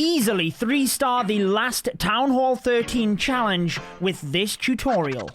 easily 3-star the last Town Hall 13 challenge with this tutorial.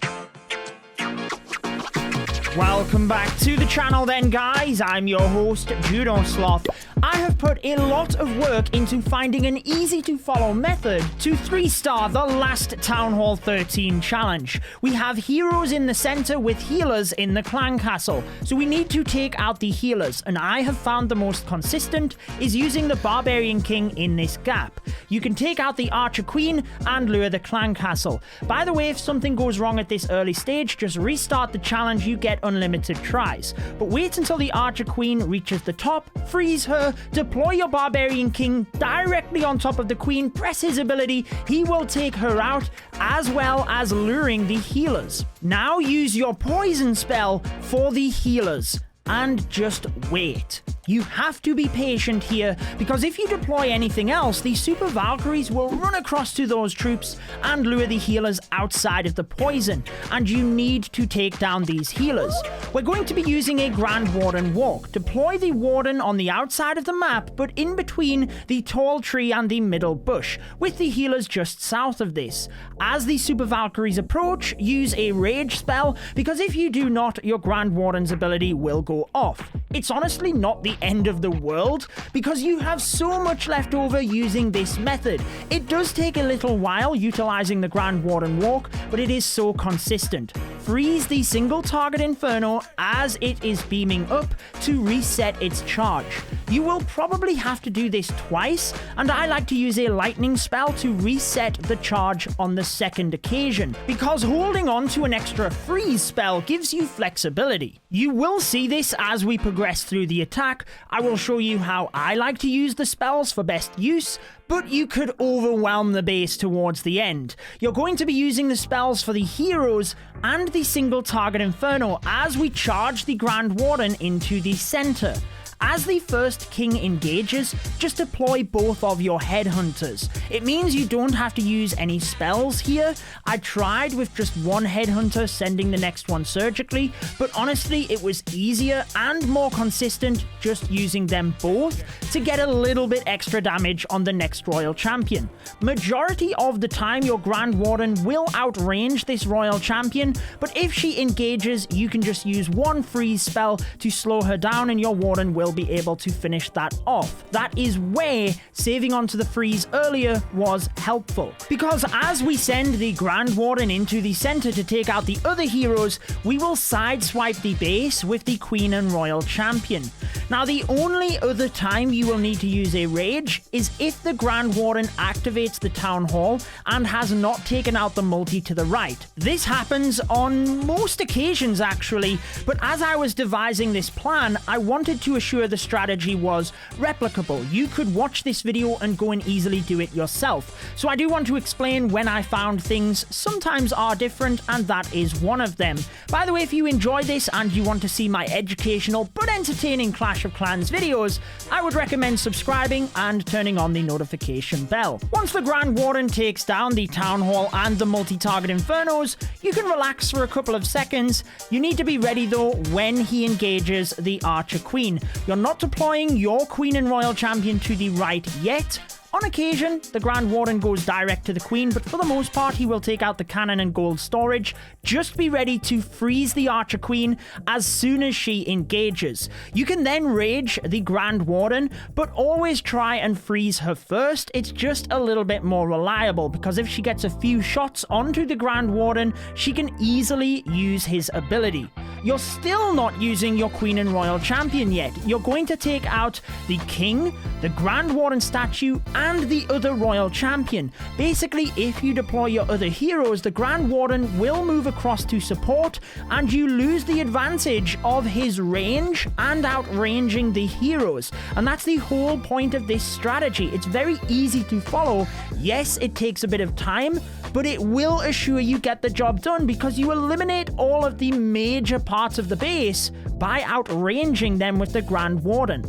Welcome back to the channel then, guys. I'm your host, Judo Sloth. I have put a lot of work into finding an easy-to-follow method to 3-star the last Town Hall 13 challenge. We have heroes in the center with healers in the clan castle, so we need to take out the healers, and I have found the most consistent is using the Barbarian King in this gap. You can take out the Archer Queen and lure the clan castle. By the way, if something goes wrong at this early stage, just restart the challenge, you get unlimited tries. But wait until the Archer Queen reaches the top, freeze her, deploy your Barbarian King directly on top of the Queen, press his ability, he will take her out, as well as luring the healers. Now use your poison spell for the healers, and just wait. You have to be patient here, because if you deploy anything else, the Super Valkyries will run across to those troops and lure the healers outside of the poison, and you need to take down these healers. We're going to be using a Grand Warden walk. Deploy the Warden on the outside of the map, but in between the tall tree and the middle bush, with the healers just south of this. As the Super Valkyries approach, use a Rage spell, because if you do not, your Grand Warden's ability will go off. It's honestly not the end of the world, because you have so much left over using this method. It does take a little while utilizing the Grand Warden walk, but it is so consistent. Freeze the single target Inferno as it is beaming up to reset its charge. You will probably have to do this twice, and I like to use a lightning spell to reset the charge on the second occasion, because holding on to an extra freeze spell gives you flexibility. You will see this as we progress through the attack. I will show you how I like to use the spells for best use, but you could overwhelm the base towards the end. You're going to be using the spells for the heroes and the single target Inferno as we charge the Grand Warden into the center. As the first king engages, just deploy both of your headhunters. It means you don't have to use any spells here. I tried with just one headhunter sending the next one surgically, but honestly it was easier and more consistent just using them both to get a little bit extra damage on the next royal champion. Majority of the time your Grand Warden will outrange this royal champion, but if she engages, you can just use one freeze spell to slow her down and your Warden will be able to finish that off. That is where saving onto the freeze earlier was helpful, because as we send the Grand Warden into the center to take out the other heroes, we will sideswipe the base with the Queen and Royal Champion. Now, the only other time you will need to use a Rage is if the Grand Warden activates the Town Hall and has not taken out the multi to the right. This happens on most occasions actually, but as I was devising this plan, I wanted to assure the strategy was replicable. You could watch this video and go and easily do it yourself. So I do want to explain when I found things sometimes are different, and that is one of them. By the way, if you enjoy this and you want to see my educational but entertaining Clash of Clans videos, I would recommend subscribing and turning on the notification bell. Once the Grand Warden takes down the Town Hall and the multi-target Infernos, you can relax for a couple of seconds. You need to be ready though when he engages the Archer Queen. You're not deploying your Queen and Royal Champion to the right yet. On occasion, the Grand Warden goes direct to the Queen, but for the most part, he will take out the cannon and gold storage. Just be ready to freeze the Archer Queen as soon as she engages. You can then rage the Grand Warden, but always try and freeze her first. It's just a little bit more reliable, because if she gets a few shots onto the Grand Warden, she can easily use his ability. You're still not using your Queen and Royal Champion yet. You're going to take out the King, the Grand Warden statue, and the other Royal Champion. Basically, if you deploy your other heroes, the Grand Warden will move across to support, and you lose the advantage of his range and outranging the heroes. And that's the whole point of this strategy. It's very easy to follow. Yes, it takes a bit of time, but it will assure you get the job done, because you eliminate all of the major parts of the base by outranging them with the Grand Warden.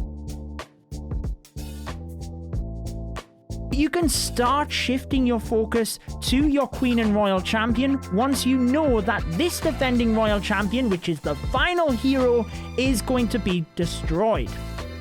You can start shifting your focus to your Queen and Royal Champion once you know that this defending Royal Champion, which is the final hero, is going to be destroyed.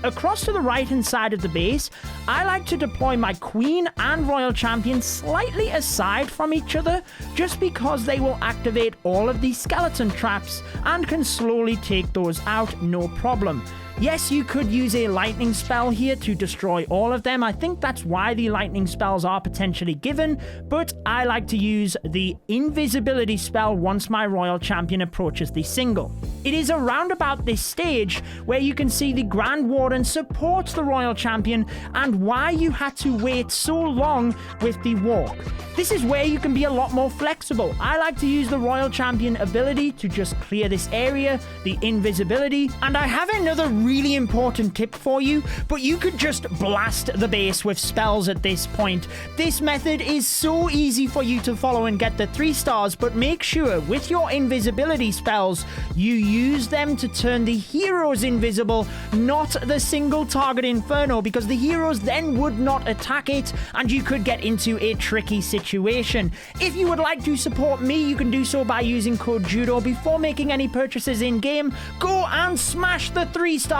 across to the right hand side of the base, I like to deploy my Queen and Royal Champion slightly aside from each other, just because they will activate all of these skeleton traps and can slowly take those out, no problem. Yes, you could use a lightning spell here to destroy all of them. I think that's why the lightning spells are potentially given, but I like to use the invisibility spell once my Royal Champion approaches the single. It is around about this stage where you can see the Grand Warden supports the Royal Champion and why you had to wait so long with the walk. This is where you can be a lot more flexible. I like to use the Royal Champion ability to just clear this area, the invisibility, and I have another really important tip for you, but you could just blast the base with spells at this point. This method is so easy for you to follow and get the 3 stars, but make sure with your invisibility spells, you use them to turn the heroes invisible, not the single target inferno, because the heroes then would not attack it, and you could get into a tricky situation. If you would like to support me, you can do so by using code JUDO before making any purchases in-game. Go and smash the 3 stars.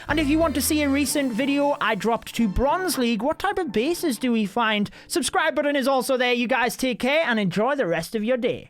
And if you want to see a recent video I dropped to Bronze League, what type of bases do we find? Subscribe button is also there. You guys take care and enjoy the rest of your day.